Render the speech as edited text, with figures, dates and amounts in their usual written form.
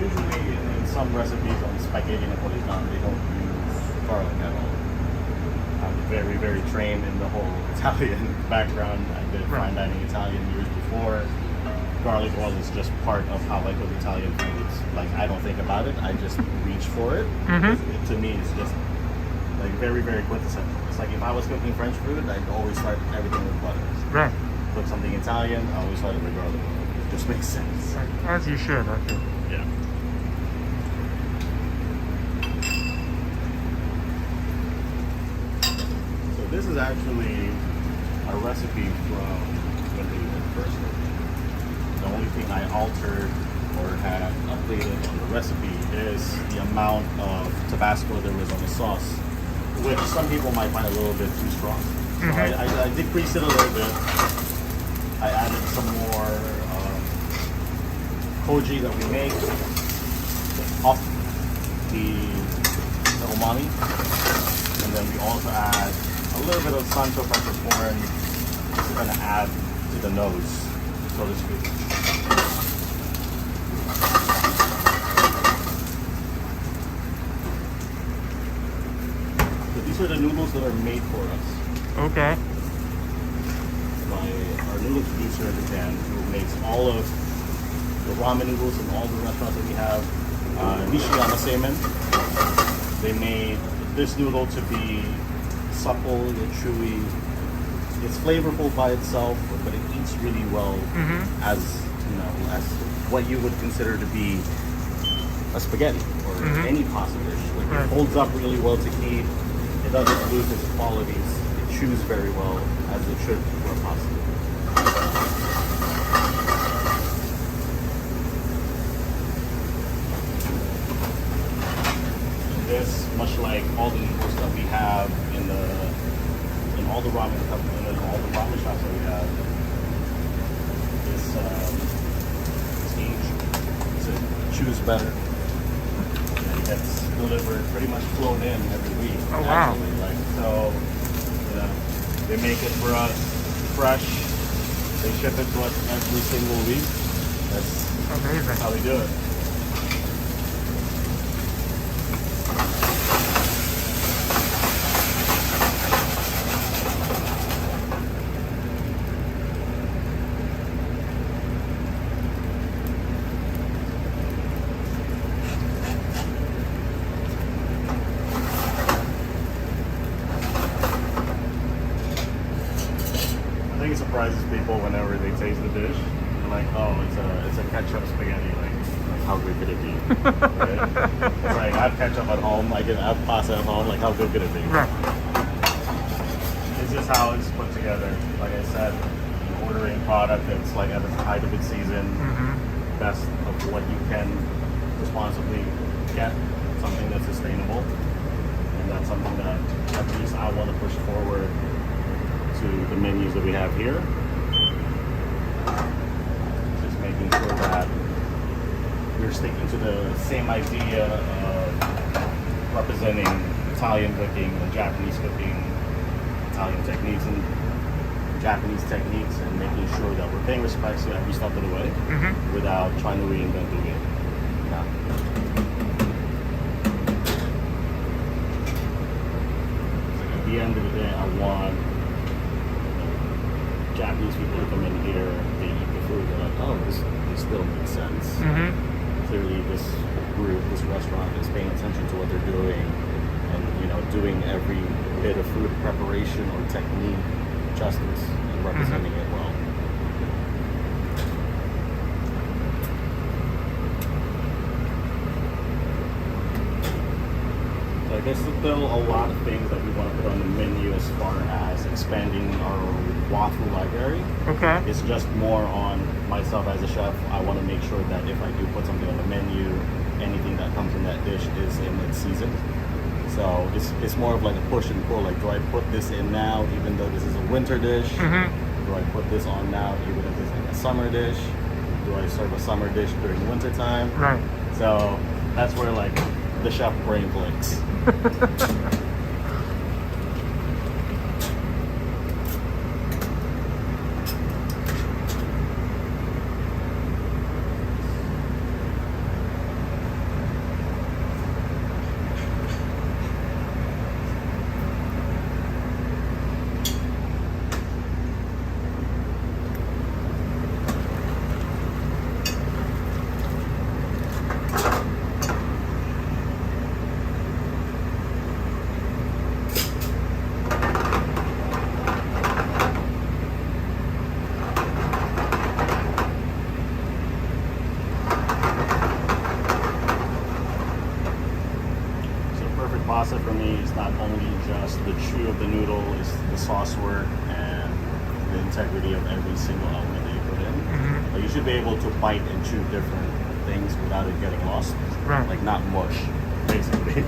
usually in some recipes on spaghetti Napolitan, they don't use garlic at all. I'm very, very trained in the whole Italian background. I did fine dining Italian years before. Garlic oil is just part of how I cook Italian food. It's like, I don't think about it, I just reach for it. To me, it's just like very, very quintessential. It's like if I was cooking French food, I'd always start everything with butter. Right. Cook something Italian, I always start it with garlic oil. It just makes sense. As you should, I feel. Yeah. So this is actually a recipe from when they were first opened. The only thing I altered or had updated on the recipe is the amount of Tabasco there was on the sauce, which some people might find a little bit too strong. So I decreased it a little bit. I added some more koji that we make off the umami, and then we also add a little bit of sancho peppercorn. It's going to add to the nose, so to speak. So these are the noodles that are made for us. Okay. Our noodle producer in Japan, who makes all of the ramen noodles in all the restaurants that we have. Nishiyama Seimen. They made this noodle to be supple and chewy. It's flavorful by itself, but it eats really well as as what you would consider to be a spaghetti or any pasta dish. Like it holds up really well to eat. It doesn't lose its qualities. It chews very well as it should for a pasta. This, much like all the noodles that we have in all the ramen shops that we have, is aged, so it chews better. And it gets delivered pretty much flown in every week. Oh wow! Like so, they make it for us fresh. They ship it to us every single week. That's amazing. how we do it. I think it surprises people whenever they taste the dish. They're like, oh, it's a ketchup spaghetti. Like, how good could it be? Right? It's like, I have ketchup at home. I have pasta at home. Like, how good could it be? Right. It's just how it's put together. Like I said, ordering product that's like at the height of its season, best of what you can responsibly get, something that's sustainable. And that's something that at least I want to push forward to the menus that we have here. Just making sure that we're sticking to the same idea of representing Italian cooking and Japanese cooking, Italian techniques and Japanese techniques, and making sure that we're paying respect to every step of the way without trying to reinvent the wheel. Yeah. At the end of the day, I want Japanese people to come in here, they eat the food, they're like, oh, this still makes sense. Clearly this group, this restaurant is paying attention to what they're doing and, doing every bit of food preparation or technique justice and representing it well. So I guess there's still a lot of things that we want to put on the menu as far as expanding our wafu library. Okay. It's just more on myself as a chef. I want to make sure that if I do put something on the menu, anything that comes in that dish is in its season. So it's more of like a push and pull. Like, do I put this in now, even though this is a winter dish? Do I put this on now, even if it's like a summer dish? Do I serve a summer dish during winter time? Right. So that's where like the chef brain blinks. not only just the chew of the noodle, it's the sauce work and the integrity of every single element that you put in. Like you should be able to bite and chew different things without it getting lost. Right. Like not mush, basically.